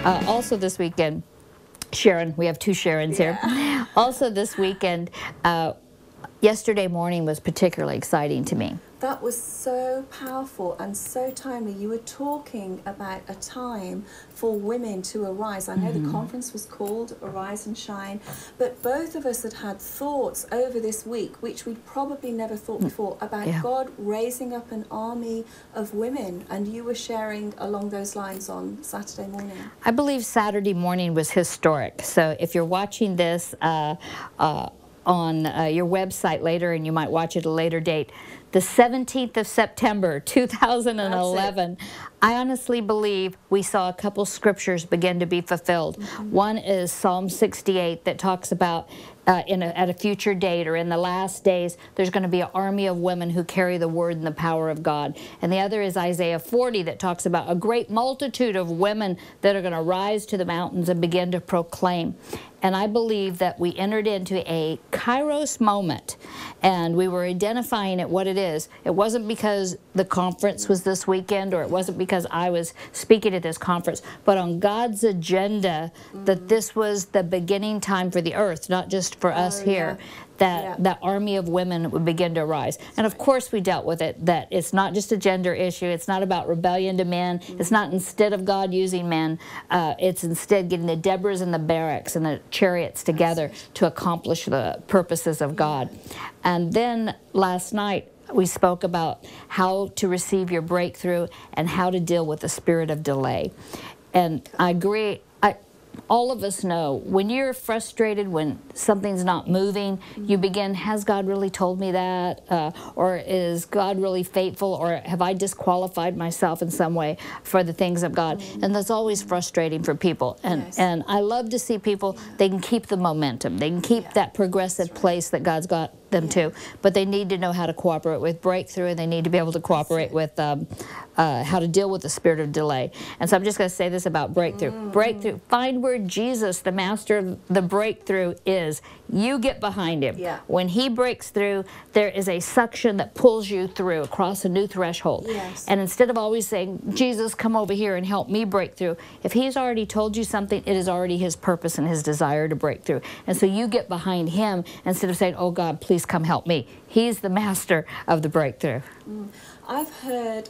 Also this weekend, Sharon, we have two Sharons here. Also this weekend, yesterday morning was particularly exciting to me. That was so powerful and so timely. You were talking about a time for women to arise. I know the conference was called Arise and Shine, but both of us had had thoughts over this week, which we'd probably never thought before, about God raising up an army of women. And you were sharing along those lines on Saturday morning. I believe Saturday morning was historic. So if you're watching this on your website later, and you might watch it at a later date, the 17th of September, 2011, I honestly believe we saw a couple scriptures begin to be fulfilled. One is Psalm 68 that talks about at a future date or in the last days, there's going to be an army of women who carry the word and the power of God. And the other is Isaiah 40 that talks about a great multitude of women that are going to rise to the mountains and begin to proclaim. And I believe that we entered into a Kairos moment, and we were identifying it what it is. It wasn't because the conference was this weekend, or it wasn't because I was speaking at this conference, but on God's agenda that this was the beginning time for the earth, not just for us here. That army of women would begin to rise. And of course we dealt with it, that it's not just a gender issue, it's not about rebellion to men, it's not instead of God using men, it's instead getting the Deborahs and the Baraks and the chariots together to accomplish the purposes of God. And then last night we spoke about how to receive your breakthrough and how to deal with the spirit of delay. And I agree. All of us know when you're frustrated, when something's not moving, you begin, has God really told me that? Or is God really faithful? Or have I disqualified myself in some way for the things of God? And that's always frustrating for people. And I love to see people, they can keep the momentum. They can keep that progressive place that God's got them to, but they need to know how to cooperate with breakthrough, and they need to be able to cooperate with how to deal with the spirit of delay. And so I'm just going to say this about breakthrough. Breakthrough, find where Jesus, the master of the breakthrough, is. You get behind him. When he breaks through, there is a suction that pulls you through across a new threshold. And instead of always saying, Jesus, come over here and help me break through, if he's already told you something, it is already his purpose and his desire to break through. And so you get behind him instead of saying, oh God, please come help me. He's the master of the breakthrough. I've heard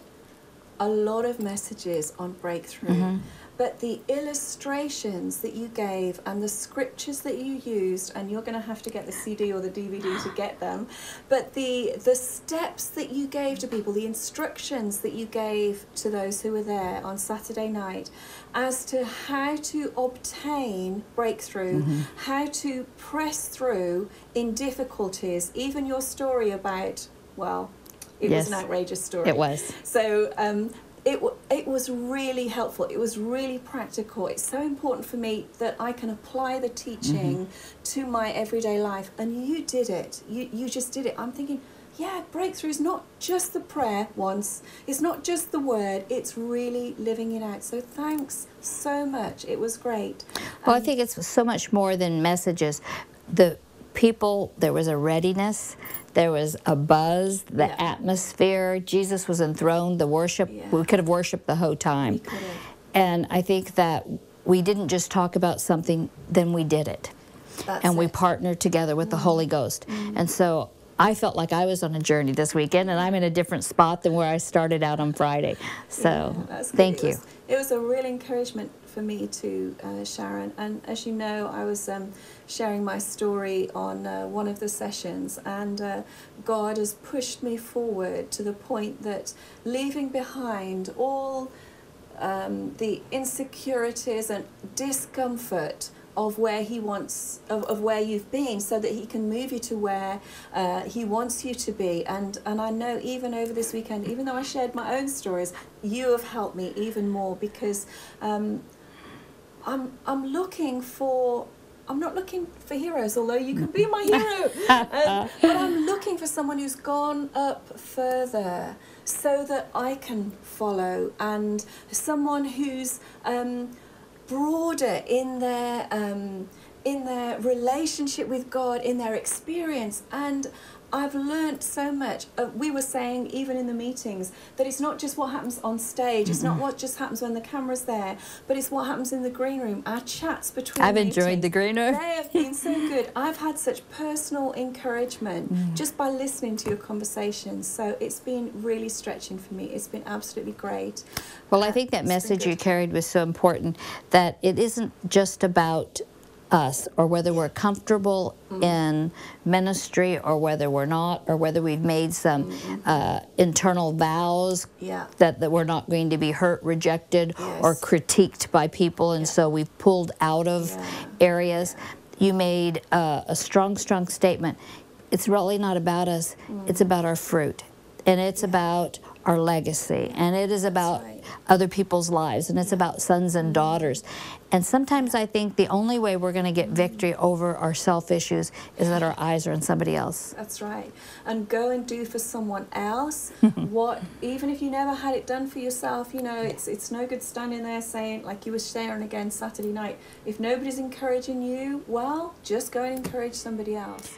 a lot of messages on breakthrough, but the illustrations that you gave and the scriptures that you used, and you're going to have to get the CD or the DVD to get them, but the steps that you gave to people, the instructions that you gave to those who were there on Saturday night as to how to obtain breakthrough, how to press through in difficulties, even your story about, well, it was an outrageous story. It was. So it was really helpful. It was really practical. It's so important for me that I can apply the teaching to my everyday life. And you did it. You just did it. I'm thinking, yeah, breakthrough is not just the prayer once. It's not just the word. It's really living it out. So thanks so much. It was great. Well, I think it's so much more than messages. The people, there was a readiness. There was a buzz, the atmosphere. Jesus was enthroned, the worship. We could have worshiped the whole time. And I think that we didn't just talk about something, then we did it. And we partnered together with the Holy Ghost. And so I felt like I was on a journey this weekend, and I'm in a different spot than where I started out on Friday. So thank you. It was a real encouragement for me too, Sharon. And as you know, I was sharing my story on one of the sessions, and God has pushed me forward to the point that leaving behind all the insecurities and discomfort of where he wants, of where you've been, so that he can move you to where he wants you to be. And I know even over this weekend, even though I shared my own stories, you have helped me even more, because I'm looking for, I'm not looking for heroes, although you can be my hero, but I'm looking for someone who's gone up further so that I can follow, and someone who's broader in their relationship with God, in their experience. And I've learned so much. We were saying, even in the meetings, that it's not just what happens on stage, it's not what just happens when the camera's there, but it's what happens in the green room, our chats between I've meetings. enjoyed the green room. They have been so good. I've had such personal encouragement just by listening to your conversations. So it's been really stretching for me. It's been absolutely great. Well, I think that message you carried was so important, that it isn't just about us, or whether we're comfortable in ministry or whether we're not, or whether we've made some internal vows that we're not going to be hurt, rejected, or critiqued by people, and so we've pulled out of areas. You made a strong statement. It's really not about us, it's about our fruit, and it's about our legacy, and it is about other people's lives, and it's about sons and daughters. And sometimes I think the only way we're going to get victory over our self issues is that our eyes are on somebody else. That's right. And go and do for someone else what, even if you never had it done for yourself, you know, it's no good standing there saying, like you were sharing again Saturday night, if nobody's encouraging you, well, just go and encourage somebody else.